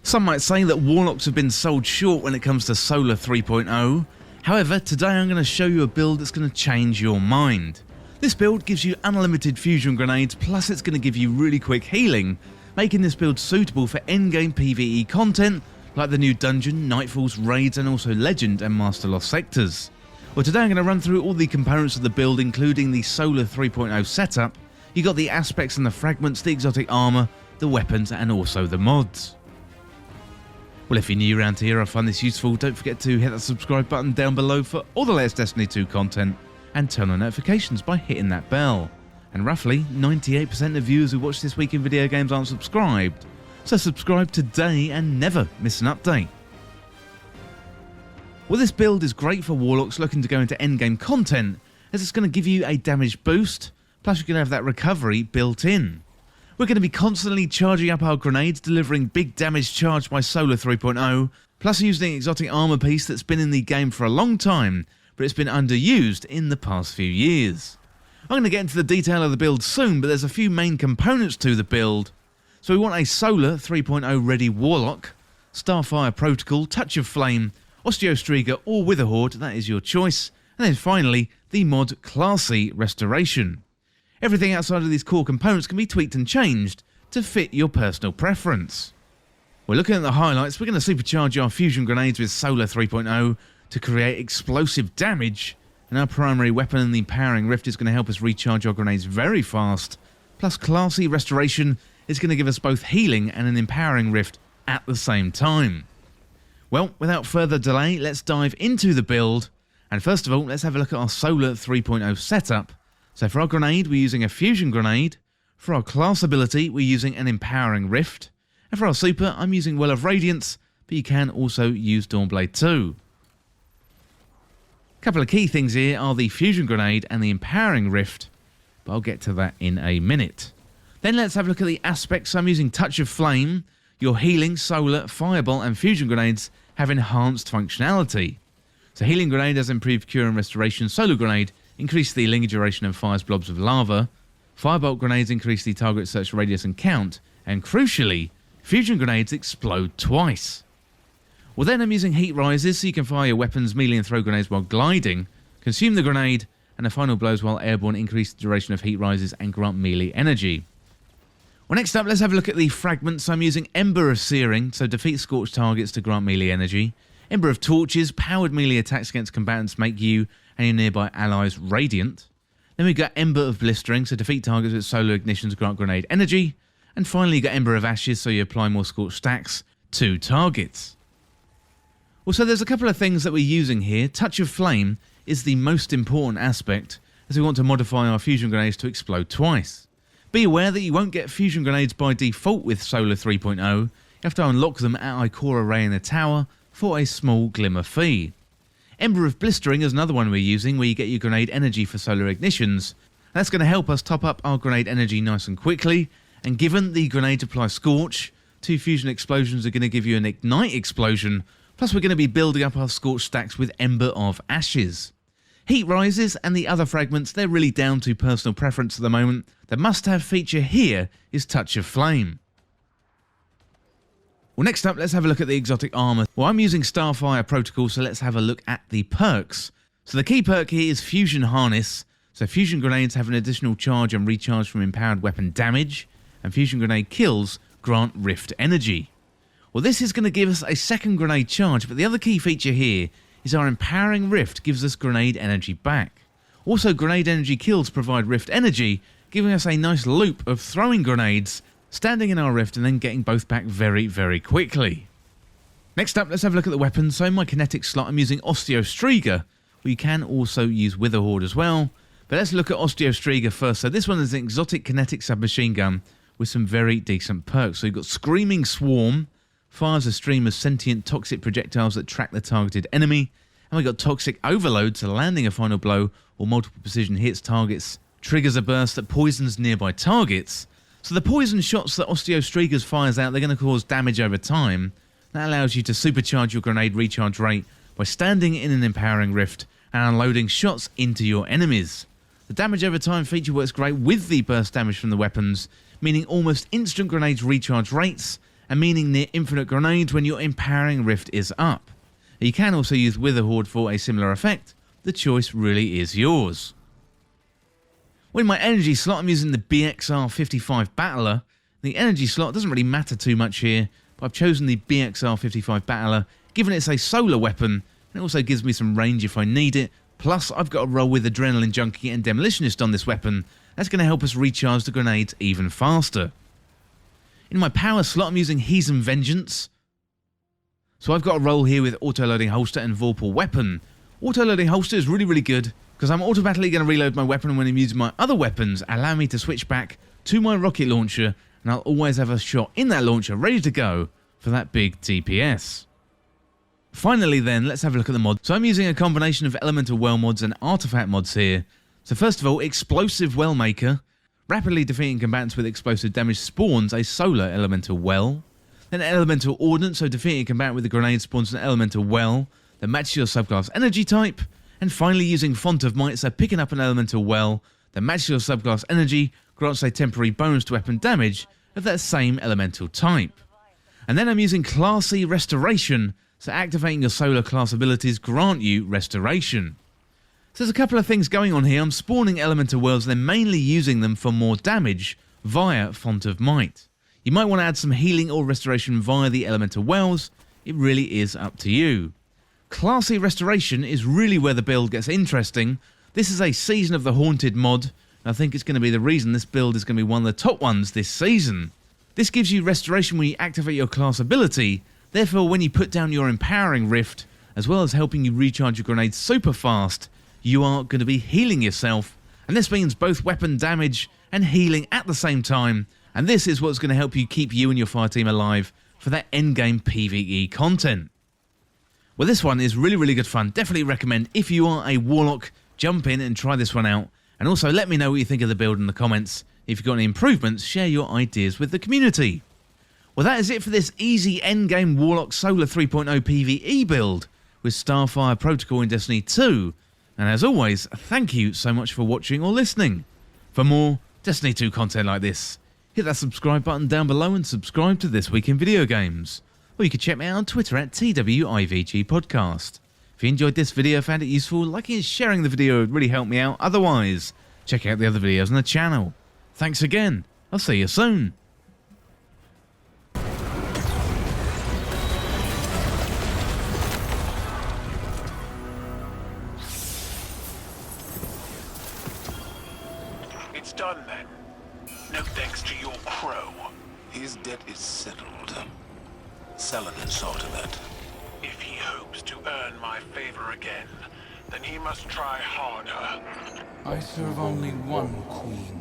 Some might say that Warlocks have been sold short when it comes to Solar 3.0. However, today I'm going to show you a build that's going to change your mind. This build gives you unlimited fusion grenades, plus it's going to give you really quick healing, making this build suitable for endgame PVE content like the new dungeon, Nightfalls, raids and also legend and master lost sectors. Well, today I'm going to run through all the components of the build, including the Solar 3.0 setup. You got the aspects and the fragments, the exotic armour, the weapons and also the mods. Well, if you're new around here, I find this useful, don't forget to hit that subscribe button down below for all the latest Destiny 2 content and turn on notifications by hitting that bell. And roughly 98% of viewers who watch This Week in Video Games aren't subscribed, so subscribe today and never miss an update. Well, this build is great for Warlocks looking to go into endgame content, as it's going to give you a damage boost, plus you're going to have that recovery built in. We're going to be constantly charging up our grenades, delivering big damage charged by Solar 3.0, plus using the exotic armour piece that's been in the game for a long time, but it's been underused in the past few years. I'm going to get into the detail of the build soon, but there's a few main components to the build. So we want a Solar 3.0 ready Warlock, Starfire Protocol, Touch of Flame, Osteostriga or Witherhoard, that is your choice, and then finally the mod Classy Restoration. Everything outside of these core components can be tweaked and changed to fit your personal preference. We're looking at the highlights. We're going to supercharge our fusion grenades with Solar 3.0 to create explosive damage, and our primary weapon in the Empowering Rift is going to help us recharge our grenades very fast, plus Classy Restoration is going to give us both healing and an Empowering Rift at the same time. Well, without further delay, let's dive into the build, and first of all, let's have a look at our Solar 3.0 setup. So for our grenade, we're using a fusion grenade. For our class ability, we're using an Empowering Rift. And for our super, I'm using Well of Radiance, but you can also use Dawnblade 2. A couple of key things here are the fusion grenade and the Empowering Rift, but I'll get to that in a minute. Then let's have a look at the aspects. So I'm using Touch of Flame. Your healing, solar, fireball and fusion grenades have enhanced functionality. So healing grenade has improved cure and restoration. Solar grenade increase the linger duration and fires blobs of lava. Firebolt grenades increase the target search radius and count, and crucially, fusion grenades explode twice. Well, then I'm using heat rises so you can fire your weapons, melee and throw grenades while gliding, consume the grenade, and the final blows while airborne increase the duration of heat rises and grant melee energy. Well, next up, let's have a look at the fragments. I'm using Ember of Searing, so defeat scorched targets to grant melee energy. Ember of Torches, powered melee attacks against combatants make you and your nearby allies radiant. Then we've got Ember of Blistering, so defeat targets with solar ignitions grant grenade energy. And finally you got Ember of Ashes, so you apply more scorched stacks to targets. Also, there's a couple of things that we're using here. Touch of Flame is the most important aspect, as we want to modify our fusion grenades to explode twice. Be aware that you won't get fusion grenades by default with Solar 3.0. You have to unlock them at Ikora Ray in the tower for a small glimmer fee. Ember of Blistering is another one we're using, where you get your grenade energy for solar ignitions. That's going to help us top up our grenade energy nice and quickly, and given the grenades apply Scorch, 2 fusion explosions are going to give you an Ignite explosion, plus we're going to be building up our Scorch stacks with Ember of Ashes. Heat rises and the other fragments, they're really down to personal preference at the moment. The must-have feature here is Touch of Flame. Well, next up, let's have a look at the exotic armour. Well, I'm using Starfire Protocol, so let's have a look at the perks. So the key perk here is Fusion Harness. So fusion grenades have an additional charge and recharge from empowered weapon damage, and fusion grenade kills grant rift energy. Well, this is going to give us a second grenade charge, but the other key feature here is our Empowering Rift gives us grenade energy back. Also, grenade energy kills provide rift energy, giving us a nice loop of throwing grenades, standing in our rift and then getting both back very, very quickly. Next up, let's have a look at the weapons. So in my kinetic slot, I'm using Osteostriga. We can also use Witherhoard as well, but let's look at Osteostriga first. So this one is an exotic kinetic submachine gun with some very decent perks. So you've got Screaming Swarm, fires a stream of sentient toxic projectiles that track the targeted enemy, and we've got Toxic Overload, so landing a final blow or multiple precision hits targets triggers a burst that poisons nearby targets. So the poison shots that Osteostriga fires out, they're going to cause damage over time. That allows you to supercharge your grenade recharge rate by standing in an Empowering Rift and unloading shots into your enemies. The damage over time feature works great with the burst damage from the weapons, meaning almost instant grenades recharge rates and meaning near infinite grenades when your empowering rift is up. You can also use Wither Horde for a similar effect. The choice really is yours. With my energy slot, I'm using the BXR55 Battler. The energy slot doesn't really matter too much here, but I've chosen the BXR55 Battler, given it's a solar weapon, and it also gives me some range if I need it. Plus, I've got to roll with Adrenaline Junkie and Demolitionist on this weapon. That's going to help us recharge the grenades even faster. In my power slot, I'm using Heathen Vengeance. So I've got a roll here with Auto-Loading Holster and Vorpal Weapon. Auto-Loading Holster is really good, because I'm automatically going to reload my weapon when I'm using my other weapons, allow me to switch back to my rocket launcher, and I'll always have a shot in that launcher ready to go for that big DPS. Finally then, let's have a look at the mods. So I'm using a combination of Elemental Well mods and Artifact mods here. So first of all, Explosive Well Maker. Rapidly defeating combatants with explosive damage spawns a solar Elemental Well. Then Elemental Ordnance, so defeating a combatant with a grenade spawns an Elemental Well that matches your subclass energy type. And finally using Font of Might, so picking up an Elemental Well that matches your subclass energy, grants a temporary bonus to weapon damage of that same elemental type. And then I'm using Classy Restoration, so activating your solar class abilities grant you restoration. So there's a couple of things going on here. I'm spawning elemental wells, then mainly using them for more damage via Font of Might. You might want to add some healing or restoration via the elemental wells. It really is up to you. Classy Restoration is really where the build gets interesting. This is a Season of the Haunted mod, and I think it's going to be the reason this build is going to be one of the top ones this season. This gives you restoration when you activate your class ability. Therefore, when you put down your empowering rift, as well as helping you recharge your grenades super fast, you are going to be healing yourself, and this means both weapon damage and healing at the same time, and this is what's going to help you keep you and your fire team alive for that endgame PVE content. Well, this one is really good fun. Definitely recommend, if you are a Warlock, jump in and try this one out, and also let me know what you think of the build in the comments. If you've got any improvements, share your ideas with the community. Well, that is it for this easy Endgame Warlock Solar 3.0 PvE build with Starfire Protocol in Destiny 2. And as always, thank you so much for watching or listening. For more Destiny 2 content like this, hit that subscribe button down below and subscribe to This Week in Video Games. Or you can check me out on Twitter at TWIVG Podcast. If you enjoyed this video, found it useful, liking and sharing the video would really help me out. Otherwise, check out the other videos on the channel. Thanks again. I'll see you soon. It's done then. No thanks to your crow. His debt is settled. Saladin saw to that. If he hopes to earn my favor again, then he must try harder. I serve only one queen.